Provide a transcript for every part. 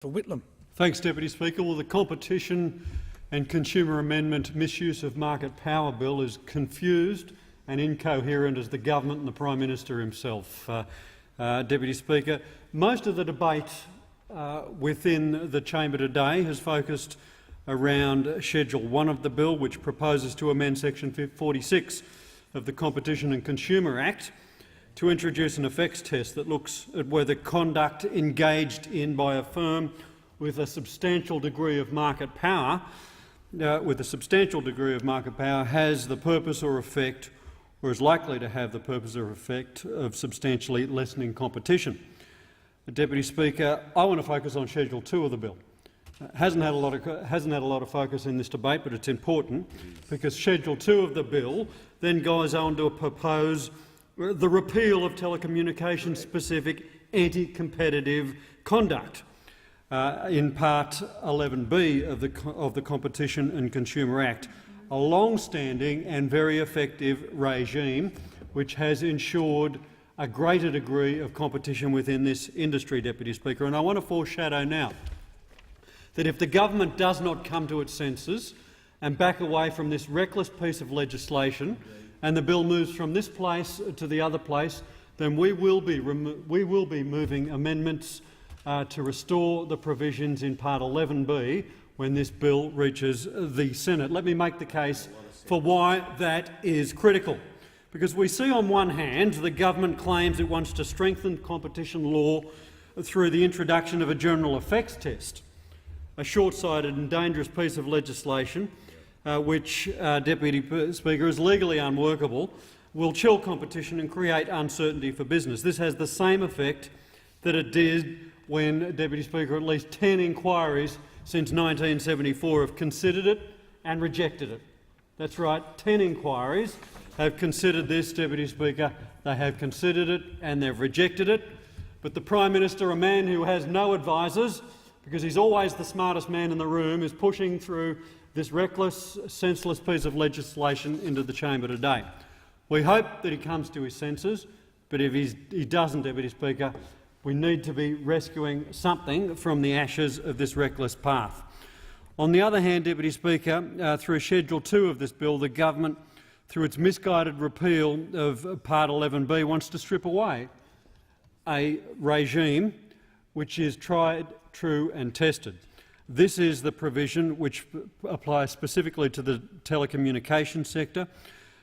For Whitlam. Thanks, Deputy Speaker. Well, the Competition and Consumer Amendment Misuse of Market Power Bill is confused and incoherent as the government and the Prime Minister himself. Deputy Speaker, most of the debate within the chamber today has focused around Schedule 1 of the bill, which proposes to amend Section 46 of the Competition and Consumer Act to introduce an effects test that looks at whether conduct engaged in by a firm with a substantial degree of market power, has the purpose or effect, or is likely to have the purpose or effect, of substantially lessening competition. Deputy Speaker, I want to focus on Schedule 2 of the bill. Hasn't had a lot of focus in this debate, but it's important because Schedule 2 of the bill then goes on to propose the repeal of telecommunications-specific anti-competitive conduct in Part 11B of the Competition and Consumer Act, a long-standing and very effective regime which has ensured a greater degree of competition within this industry, Deputy Speaker. And I want to foreshadow now that if the government does not come to its senses and back away from this reckless piece of legislation, and the bill moves from this place to the other place, then we will be moving amendments to restore the provisions in Part 11B when this bill reaches the Senate. Let me make the case for why that is critical. Because we see on one hand the government claims it wants to strengthen competition law through the introduction of a general effects test, a short-sighted and dangerous piece of legislation which, Deputy Speaker, is legally unworkable, will chill competition and create uncertainty for business. This has the same effect that it did when, Deputy Speaker, at least 10 inquiries since 1974 have considered it and rejected it. That's right, 10 inquiries have considered this, Deputy Speaker. They have considered it and they've rejected it. But the Prime Minister, a man who has no advisers, because he's always the smartest man in the room, is pushing through this reckless, senseless piece of legislation into the chamber today. We hope that he comes to his senses, but if he doesn't, Deputy Speaker, we need to be rescuing something from the ashes of this reckless path. On the other hand, Deputy Speaker, through Schedule 2 of this bill, the government, through its misguided repeal of Part 11B, wants to strip away a regime which is tried, true and tested. This is the provision which applies specifically to the telecommunications sector,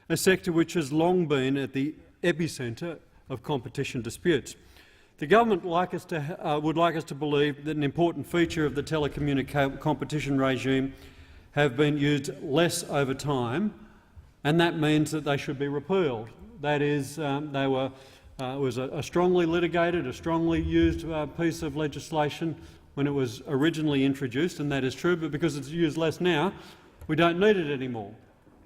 a sector which has long been at the epicentre of competition disputes. The government would like us to believe that an important feature of the competition regime have been used less over time, and that means that they should be repealed. That is, it was a strongly litigated, a strongly used piece of legislation when it was originally introduced, and that is true, but because it's used less now, we don't need it anymore.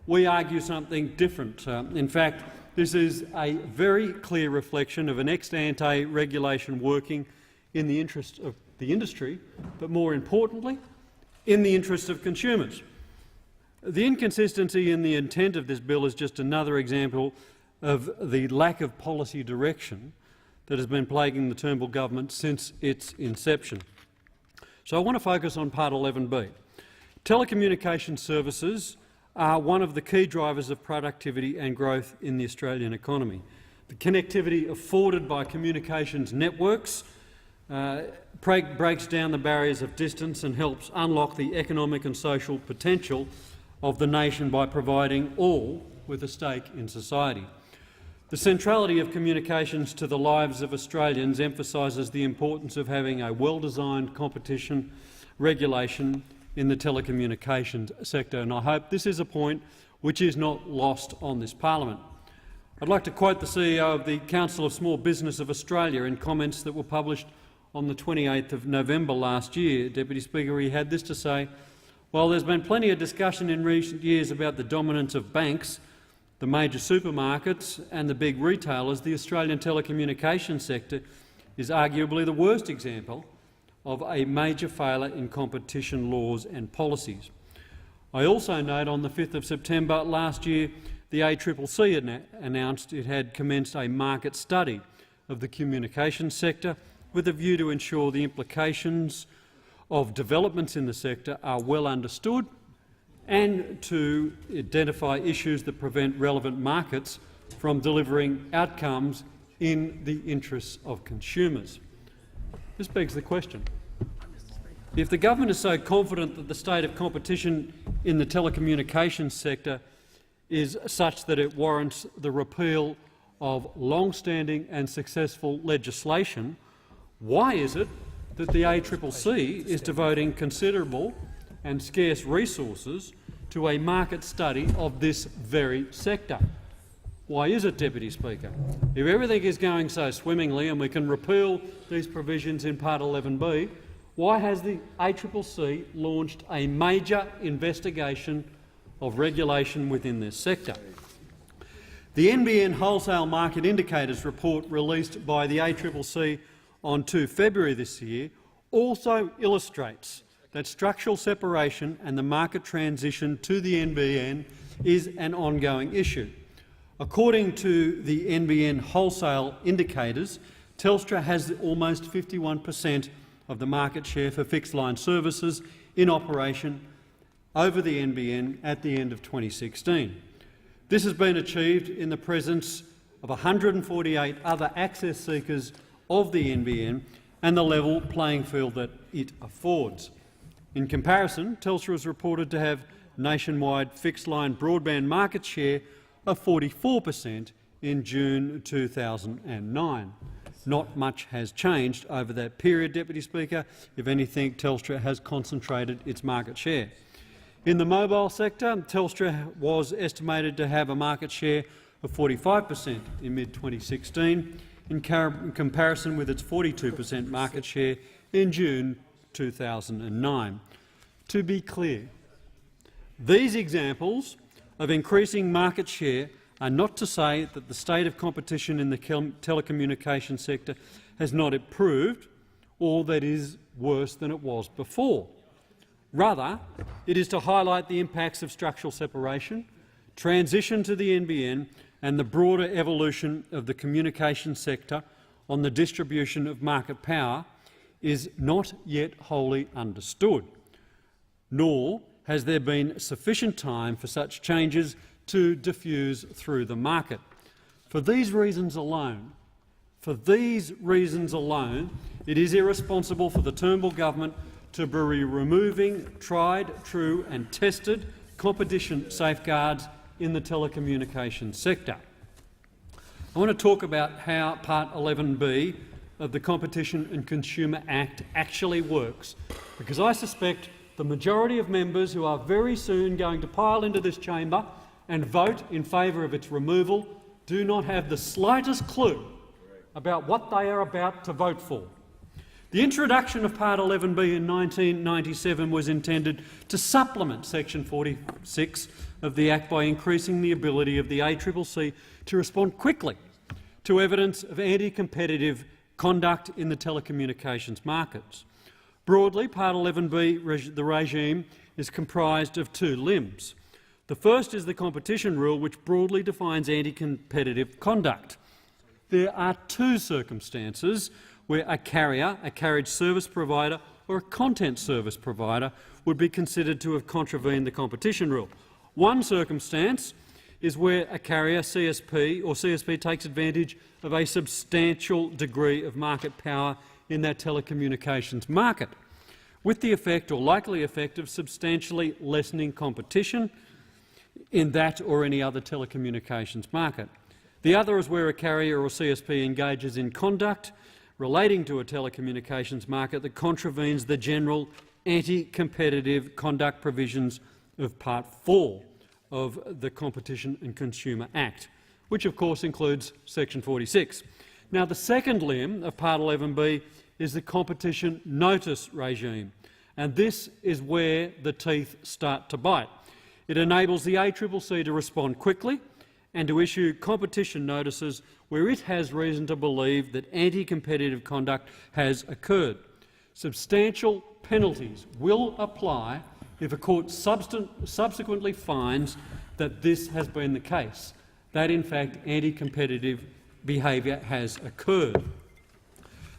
We argue something different. In fact, this is a very clear reflection of an ex-ante regulation working in the interest of the industry, but more importantly, in the interest of consumers. The inconsistency in the intent of this bill is just another example of the lack of policy direction that has been plaguing the Turnbull government since its inception. So I want to focus on Part 11B. Telecommunication services are one of the key drivers of productivity and growth in the Australian economy. The connectivity afforded by communications networks breaks down the barriers of distance and helps unlock the economic and social potential of the nation by providing all with a stake in society. The centrality of communications to the lives of Australians emphasises the importance of having a well-designed competition regulation in the telecommunications sector, and I hope this is a point which is not lost on this parliament. I'd like to quote the CEO of the Council of Small Business of Australia in comments that were published on the 28th of November last year. Deputy Speaker, he had this to say: "While there's been plenty of discussion in recent years about the dominance of banks, the major supermarkets and the big retailers, the Australian telecommunications sector is arguably the worst example of a major failure in competition laws and policies." I also note on the 5th of September last year the ACCC announced it had commenced a market study of the communications sector with a view to ensure the implications of developments in the sector are well understood and to identify issues that prevent relevant markets from delivering outcomes in the interests of consumers. This begs the question. If the government is so confident that the state of competition in the telecommunications sector is such that it warrants the repeal of long-standing and successful legislation, why is it that the ACCC is devoting considerable and scarce resources to a market study of this very sector? Why is it, Deputy Speaker? If everything is going so swimmingly and we can repeal these provisions in Part 11B, why has the ACCC launched a major investigation of regulation within this sector? The NBN Wholesale Market Indicators report released by the ACCC on 2 February this year also illustrates that structural separation and the market transition to the NBN is an ongoing issue. According to the NBN Wholesale Indicators, Telstra has almost 51% of the market share for fixed-line services in operation over the NBN at the end of 2016. This has been achieved in the presence of 148 other access seekers of the NBN and the level playing field that it affords. In comparison, Telstra is reported to have nationwide fixed-line broadband market share of 44% in June 2009. Not much has changed over that period, Deputy Speaker. If anything, Telstra has concentrated its market share. In the mobile sector, Telstra was estimated to have a market share of 45% in mid-2016, in comparison with its 42% market share in June 2009. To be clear, these examples of increasing market share are not to say that the state of competition in the telecommunications sector has not improved or that it is worse than it was before. Rather, it is to highlight the impacts of structural separation, transition to the NBN and the broader evolution of the communications sector on the distribution of market power is not yet wholly understood, nor has there been sufficient time for such changes to diffuse through the market. For these reasons alone, it is irresponsible for the Turnbull government to be removing tried, true and tested competition safeguards in the telecommunications sector. I want to talk about how Part 11B of the Competition and Consumer Act actually works, because I suspect the majority of members who are very soon going to pile into this chamber and vote in favour of its removal do not have the slightest clue about what they are about to vote for. The introduction of Part 11B in 1997 was intended to supplement Section 46 of the Act by increasing the ability of the ACCC to respond quickly to evidence of anti-competitive conduct in the telecommunications markets. Broadly, Part 11B, the regime, is comprised of two limbs. The first is the competition rule, which broadly defines anti-competitive conduct. There are two circumstances where a carrier, a carriage service provider or a content service provider would be considered to have contravened the competition rule. One circumstance is where a carrier, CSP or CSP, takes advantage of a substantial degree of market power in that telecommunications market, with the effect or likely effect of substantially lessening competition in that or any other telecommunications market. The other is where a carrier or CSP engages in conduct relating to a telecommunications market that contravenes the general anti-competitive conduct provisions of Part 4 of the Competition and Consumer Act, which of course includes Section 46. Now, the second limb of Part 11B is the competition notice regime, and this is where the teeth start to bite. It enables the ACCC to respond quickly and to issue competition notices where it has reason to believe that anti-competitive conduct has occurred. Substantial penalties will apply if a court subsequently finds that this has been the case, that in fact anti-competitive behaviour has occurred.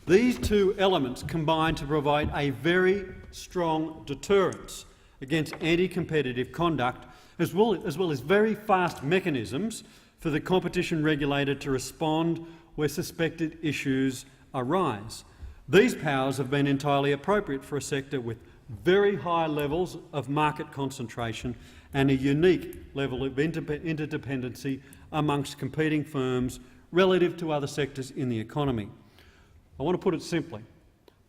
These two elements combine to provide a very strong deterrents against anti-competitive conduct, as well as very fast mechanisms for the competition regulator to respond where suspected issues arise. These powers have been entirely appropriate for a sector with very high levels of market concentration and a unique level of interdependency amongst competing firms relative to other sectors in the economy. I want to put it simply.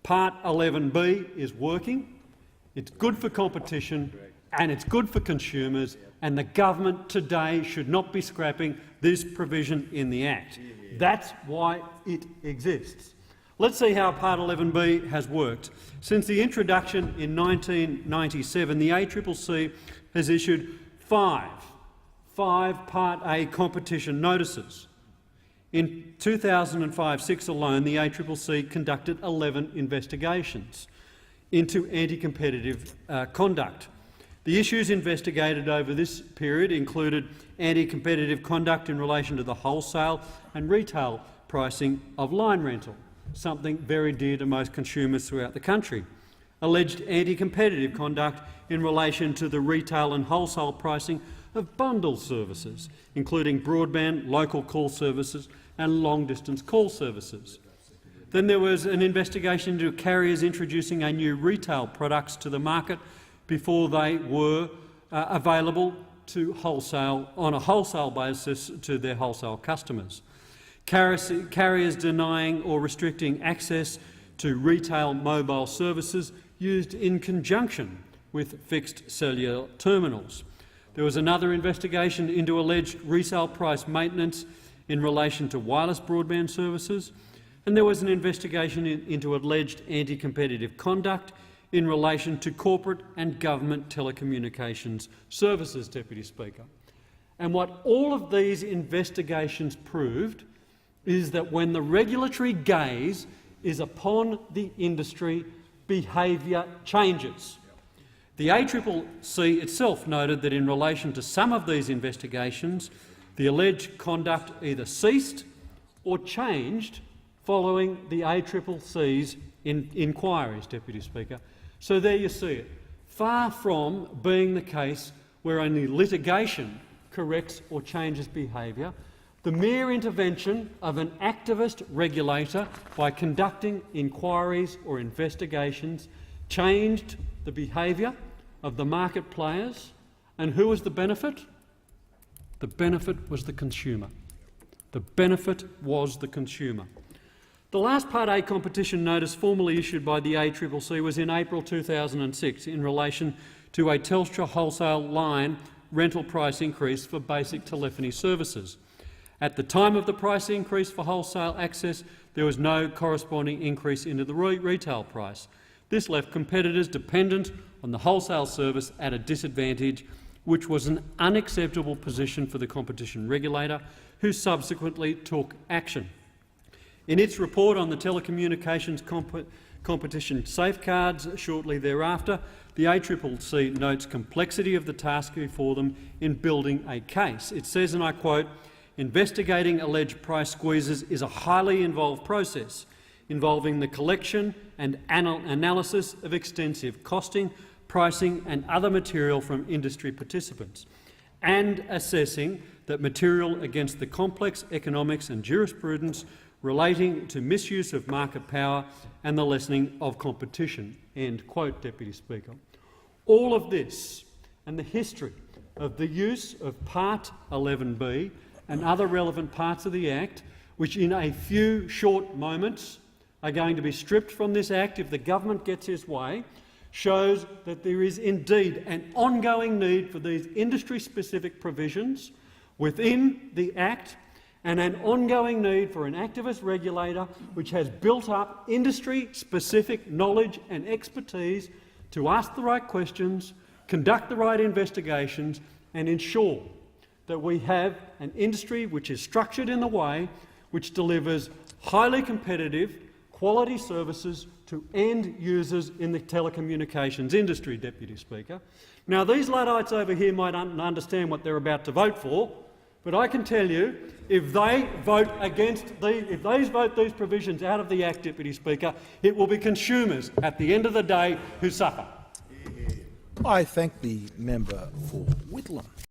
Part 11B is working, it's good for competition and it's good for consumers, and the government today should not be scrapping this provision in the Act. That's why it exists. Let's see how Part 11B has worked. Since the introduction in 1997, the ACCC has issued five Part A competition notices. In 2005-06 alone, the ACCC conducted 11 investigations into anti-competitive conduct. The issues investigated over this period included anti-competitive conduct in relation to the wholesale and retail pricing of line rental, something very dear to most consumers throughout the country. Alleged anti-competitive conduct in relation to the retail and wholesale pricing of bundle services, including broadband, local call services and long-distance call services. Then there was an investigation into carriers introducing a new retail products to the market before they were available to wholesale on a wholesale basis to their wholesale customers. Carriers denying or restricting access to retail mobile services used in conjunction with fixed cellular terminals. There was another investigation into alleged resale price maintenance in relation to wireless broadband services, and there was an investigation into alleged anti-competitive conduct in relation to corporate and government telecommunications services, Deputy Speaker. And what all of these investigations proved is that when the regulatory gaze is upon the industry, behaviour changes. The ACCC itself noted that in relation to some of these investigations, the alleged conduct either ceased or changed following the ACCC's inquiries, Deputy Speaker. So there you see it. Far from being the case where only litigation corrects or changes behaviour, the mere intervention of an activist regulator by conducting inquiries or investigations changed the behaviour of the market players. And who was the benefit? The benefit was the consumer. The benefit was the consumer. The last Part A competition notice formally issued by the ACCC was in April 2006 in relation to a Telstra wholesale line rental price increase for basic telephony services. At the time of the price increase for wholesale access, there was no corresponding increase into the retail price. This left competitors dependent on the wholesale service at a disadvantage, which was an unacceptable position for the competition regulator, who subsequently took action. In its report on the telecommunications competition safeguards shortly thereafter, the ACCC notes complexity of the task before them in building a case. It says, and I quote, "Investigating alleged price squeezes is a highly involved process involving the collection and analysis of extensive costing, pricing and other material from industry participants, and assessing that material against the complex economics and jurisprudence relating to misuse of market power and the lessening of competition." End quote, Deputy Speaker. All of this and the history of the use of Part 11B and other relevant parts of the Act, which in a few short moments are going to be stripped from this Act if the government gets its way, shows that there is indeed an ongoing need for these industry-specific provisions within the Act, and an ongoing need for an activist regulator which has built up industry-specific knowledge and expertise to ask the right questions, conduct the right investigations and ensure that we have an industry which is structured in the way which delivers highly competitive, quality services to end users in the telecommunications industry, Deputy Speaker. Now, these Luddites over here might understand what they're about to vote for, But I can tell you, if they vote these provisions out of the Act, Deputy Speaker, it will be consumers at the end of the day who suffer. I thank the member for Whitlam.